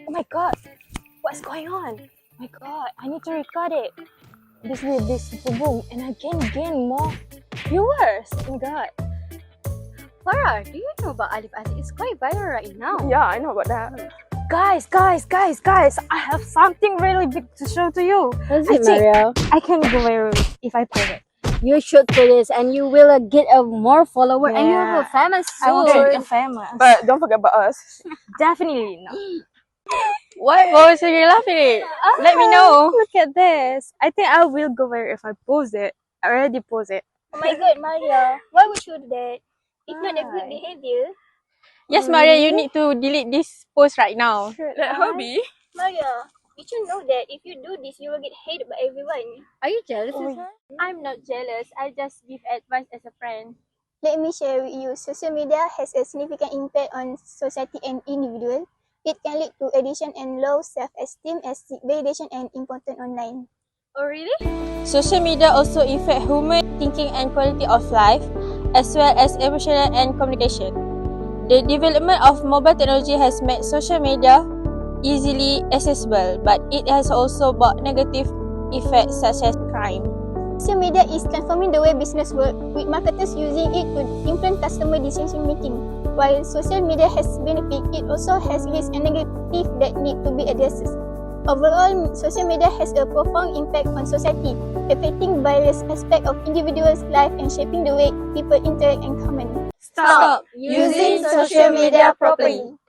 Oh my god, what's going on? Oh my god, I need to record it. This will be super boom and I can gain more viewers. Oh my god. Farah, do you know about Alif Aziz? It's quite viral right now. Yeah, I know about that. Guys, I have something really big to show to you. Is I it, think- Mario? I can go viral if I post it. You should put this and you will get a more follower and you will Yeah. be famous I want to soon. be famous. But don't forget about us. Definitely not. What was you laughing at? Let me know. Look at this. I think I will go viral if I post it. I already post it. Oh my god, Maria, why would you do that? It's not a good Why? behavior. Yes, Maria, you need to delete this post right now. Let her be. Maria, did you know that if you do this, you will get hated by everyone? Are you jealous Oh, of her? I'm not jealous. I just give advice as a friend. Let me share with you. Social media has a significant impact on society and individual. It can lead to addiction and low self-esteem as seek validation and important online. Oh really? Social media also affect human thinking and quality of life, as well as emotional and communication. The development of mobile technology has made social media easily accessible, but it has also brought negative effects such as crime. Social media is transforming the way business work, with marketers using it to influence customer decision making. While social media has benefit, it also has risks and negative that need to be addressed. Overall, social media has a profound impact on society, affecting various aspects of individuals' life and shaping the way people interact and comment. Stop using social media properly.